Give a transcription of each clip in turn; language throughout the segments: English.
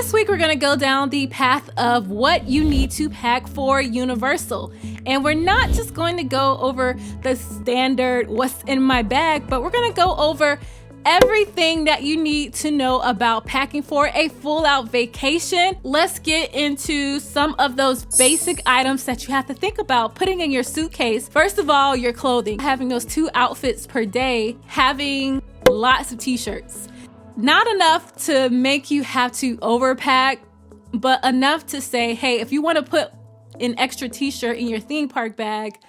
this week we're gonna go down the path of what you need to pack for Universal. And we're not just going to go over the standard what's in my bag, but we're gonna go over everything that you need to know about packing for a full out vacation. Let's get into some of those basic items that you have to think about putting in your suitcase. First of all, your clothing. Having those 2 outfits per day, having lots of t-shirts. Not enough to make you have to overpack, but enough to say, hey, if you want to put an extra t-shirt in your theme park bag,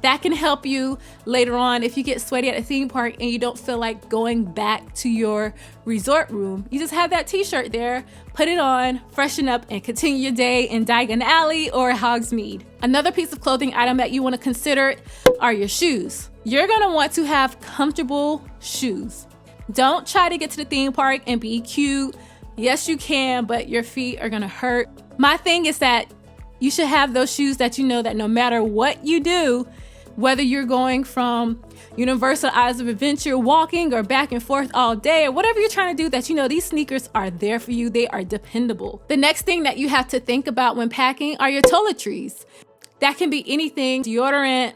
that can help you later on if you get sweaty at a theme park and you don't feel like going back to your resort room. You just have that t-shirt there, put it on, freshen up, and continue your day in Diagon Alley or Hogsmeade. Another piece of clothing item that you want to consider are your shoes. You're going to want to have comfortable shoes. Don't try to get to the theme park and be cute. Yes, you can, but your feet are going to hurt. My thing is that you should have those shoes that you know that no matter what you do, whether you're going from Universal Islands of Adventure, walking or back and forth all day, or whatever you're trying to do, that you know these sneakers are there for you. They are dependable. The next thing that you have to think about when packing are your toiletries. That can be anything: deodorant,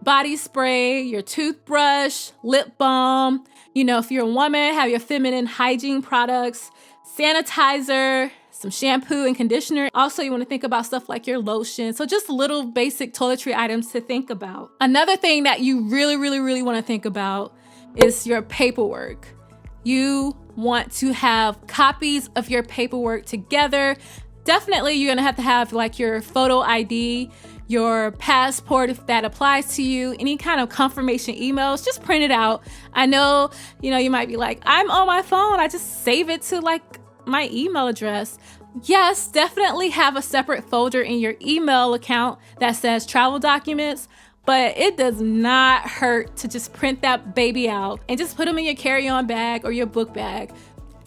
body spray, your toothbrush, lip balm. You know, if you're a woman, have your feminine hygiene products, sanitizer, some shampoo and conditioner. Also, you want to think about stuff like your lotion. So just little basic toiletry items to think about. Another thing that you really want to think about is your paperwork. You want to have copies of your paperwork together. Definitely, you're going to have like your photo ID, your passport if that applies to you, any kind of confirmation emails, just print it out. I know, you might be like, I'm on my phone, I just save it to like my email address. Yes, definitely have a separate folder in your email account that says travel documents, but it does not hurt to just print that baby out and just put them in your carry-on bag or your book bag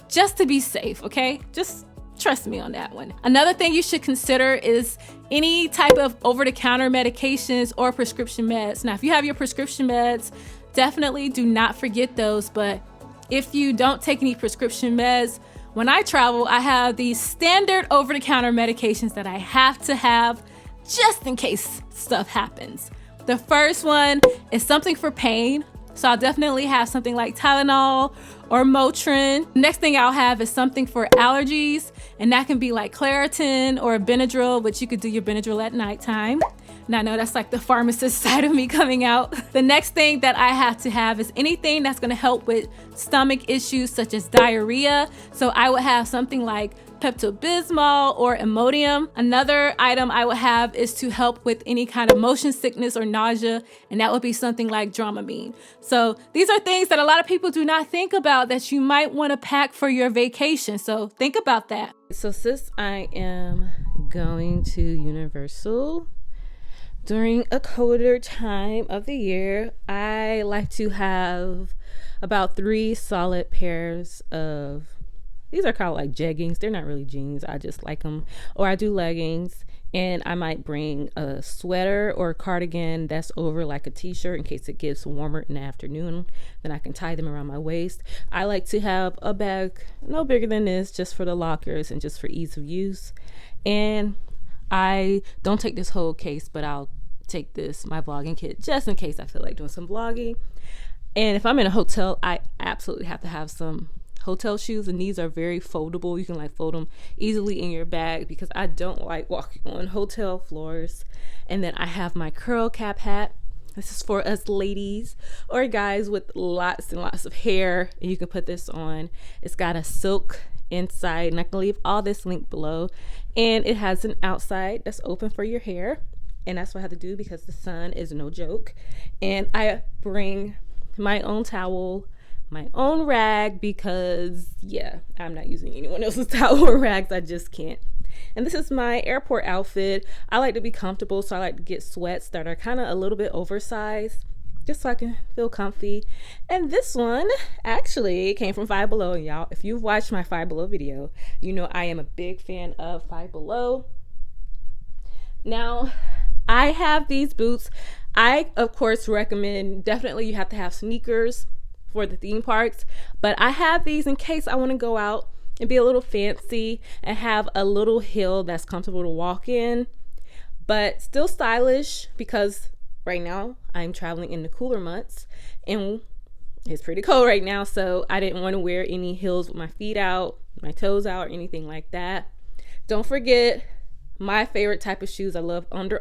just to be safe, okay? Just trust me on that one. Another thing you should consider is any type of over-the-counter medications or prescription meds. Now, if you have your prescription meds, definitely do not forget those, but if you don't take any prescription meds, when I travel, I have these standard over-the-counter medications that I have to have just in case stuff happens. The first one is something for pain. So I'll definitely have something like Tylenol or Motrin. Next thing I'll have is something for allergies, and that can be like Claritin or Benadryl, which you could do your Benadryl at nighttime. And I know that's like the pharmacist side of me coming out. The next thing that I have to have is anything that's gonna help with stomach issues such as diarrhea. So I would have something like Pepto-Bismol or Imodium. Another item I would have is to help with any kind of motion sickness or nausea, and that would be something like Dramamine. So these are things that a lot of people do not think about that you might want to pack for your vacation. So think about that. So since I am going to Universal during a colder time of the year, I like to have about 3 solid pairs of, these are called like jeggings. They're not really jeans. I just like them. Or I do leggings, and I might bring a sweater or a cardigan that's over like a t-shirt in case it gets warmer in the afternoon. Then I can tie them around my waist. I like to have a bag no bigger than this, just for the lockers and just for ease of use. And I don't take this whole case, but I'll take my vlogging kit just in case I feel like doing some vlogging. And if I'm in a hotel, I absolutely have to have some hotel shoes, and these are very foldable. You can like fold them easily in your bag because I don't like walking on hotel floors. And then I have my curl cap hat. This is for us ladies or guys with lots and lots of hair, and you can put this on. It's got a silk inside, and I can leave all this linked below, and it has an outside that's open for your hair, and that's what I have to do because the sun is no joke. And I bring my own towel, my own rag, because I'm not using anyone else's towel or rags. I just can't. And this is my airport outfit. I like to be comfortable, so I like to get sweats that are kind of a little bit oversized, just so I can feel comfy. And this one actually came from Five Below. And y'all, if you've watched my Five Below video, you know I am a big fan of Five Below. Now, I have these boots. I, of course, recommend definitely you have to have sneakers for the theme parks, but I have these in case I want to go out and be a little fancy and have a little hill that's comfortable to walk in, but still stylish, because right now I'm traveling in the cooler months and it's pretty cold right now. So I didn't want to wear any heels with my feet out, my toes out, or anything like that. Don't forget my favorite type of shoes. I love Under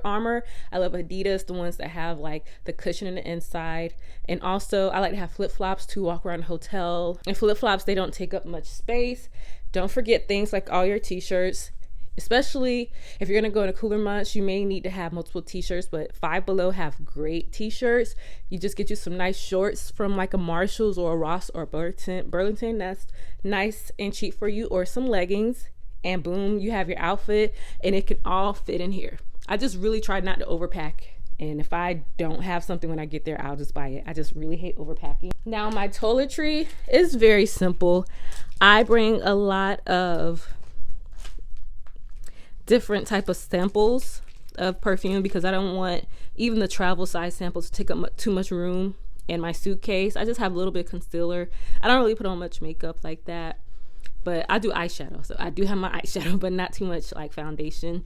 Armour. I love Adidas, the ones that have like the cushion in the inside. And also I like to have flip-flops to walk around the hotel. And flip-flops, they don't take up much space. Don't forget things like all your t-shirts. Especially if you're going to go in a cooler months, you may need to have multiple t-shirts, but Five Below have great t-shirts. You just get you some nice shorts from like a Marshalls or a Ross or Burlington that's nice and cheap for you, or some leggings, and boom, you have your outfit, and it can all fit in here. I just really try not to overpack, and if I don't have something when I get there, I'll just buy it. I just really hate overpacking. Now my toiletry is very simple. I bring a lot of different type of samples of perfume because I don't want even the travel size samples to take up too much room in my suitcase. I just have a little bit of concealer. I don't really put on much makeup like that, but I do eyeshadow. So I do have my eyeshadow, but not too much like foundation.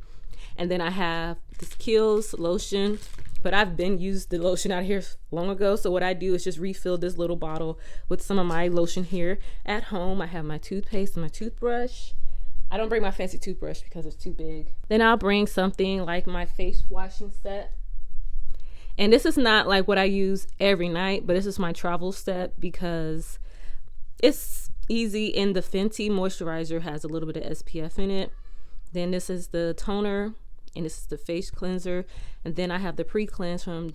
And then I have this Kiehl's lotion, but I've been used the lotion out here long ago. So what I do is just refill this little bottle with some of my lotion here at home. I have my toothpaste and my toothbrush. I don't bring my fancy toothbrush because it's too big. Then I'll bring something like my face washing set. And this is not like what I use every night, but this is my travel set because it's easy, and the Fenty moisturizer has a little bit of SPF in it. Then this is the toner, and this is the face cleanser. And then I have the pre-cleanse from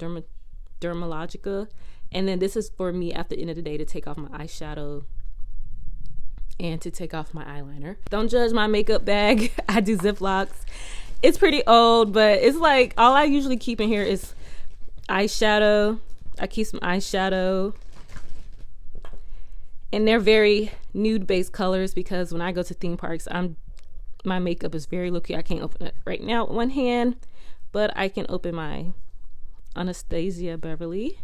Dermalogica. And then this is for me at the end of the day to take off my eyeshadow and to take off my eyeliner. Don't judge my makeup bag. I do Ziplocs. It's pretty old, but it's like all I usually keep in here is eyeshadow. I keep some eyeshadow, and they're very nude based colors because when I go to theme parks, my makeup is very low key. I can't open it right now with one hand, but I can open my Anastasia Beverly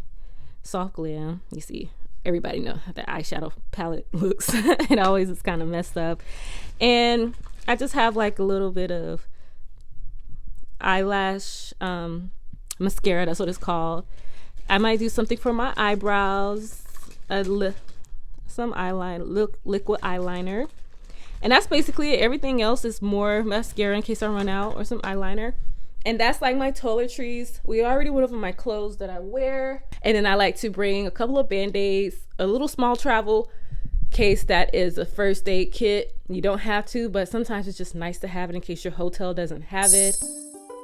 Soft Glam. You see, everybody know how the eyeshadow palette looks. It always is kind of messed up. And I just have like a little bit of eyelash mascara, that's what it's called. I might do something for my eyebrows, some eyeliner, liquid eyeliner. And that's basically it. Everything else is more mascara in case I run out, or some eyeliner. And that's like my toiletries. We already went over my clothes that I wear. And then I like to bring a couple of Band-Aids, a little small travel case that is a first aid kit. You don't have to, but sometimes it's just nice to have it in case your hotel doesn't have it.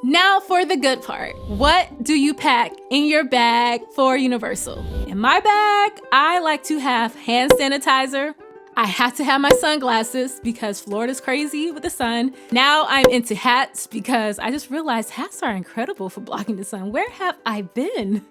Now for the good part. What do you pack in your bag for Universal? In my bag, I like to have hand sanitizer. I have to have my sunglasses because Florida's crazy with the sun. Now I'm into hats because I just realized hats are incredible for blocking the sun. Where have I been?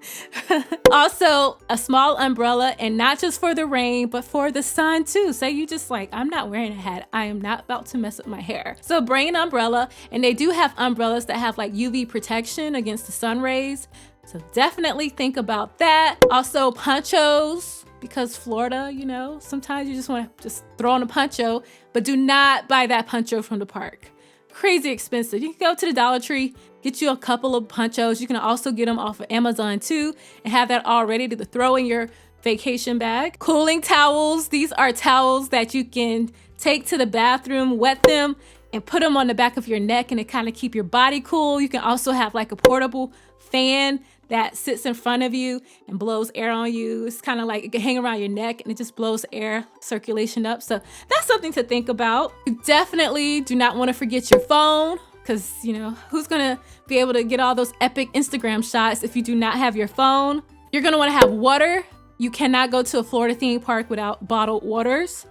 Also, a small umbrella, and not just for the rain, but for the sun too. Say you just like, I'm not wearing a hat. I am not about to mess up my hair. So bring an umbrella, and they do have umbrellas that have like UV protection against the sun rays. So definitely think about that. Also ponchos, because Florida, you know, sometimes you just want to just throw on a poncho, but do not buy that poncho from the park. Crazy expensive. You can go to the Dollar Tree, get you a couple of ponchos. You can also get them off of Amazon too, and have that all ready to throw in your vacation bag. Cooling towels. These are towels that you can take to the bathroom, wet them, and put them on the back of your neck, and it kind of keep your body cool. You can also have like a portable fan that sits in front of you and blows air on you. It's kind of like it can hang around your neck and it just blows air circulation up. So that's something to think about. You definitely do not want to forget your phone, because, you know, who's going to be able to get all those epic Instagram shots if you do not have your phone? You're going to want to have water. You cannot go to a Florida theme park without bottled waters.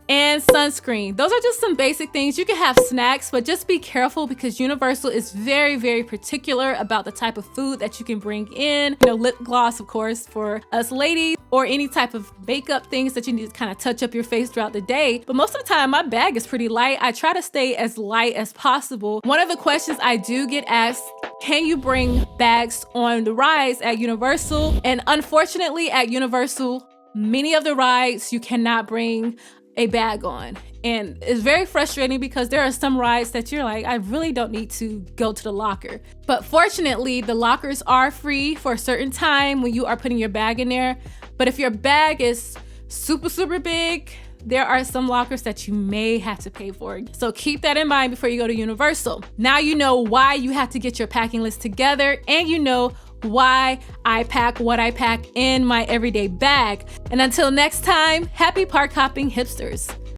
And sunscreen. Those are just some basic things. You can have snacks, but just be careful because Universal is very, very particular about the type of food that you can bring in. You know, lip gloss, of course, for us ladies, or any type of makeup things that you need to kind of touch up your face throughout the day. But most of the time, my bag is pretty light. I try to stay as light as possible. One of the questions I do get asked, can you bring bags on the rides at Universal? And unfortunately, at Universal, many of the rides, you cannot bring a bag on. And it's very frustrating because there are some rides that you're like, I really don't need to go to the locker. But fortunately, the lockers are free for a certain time when you are putting your bag in there. But if your bag is super, super big, there are some lockers that you may have to pay for. So keep that in mind before you go to Universal. Now you know why you have to get your packing list together, and you know why I pack what I pack in my everyday bag. And until next time, happy park hopping hipsters.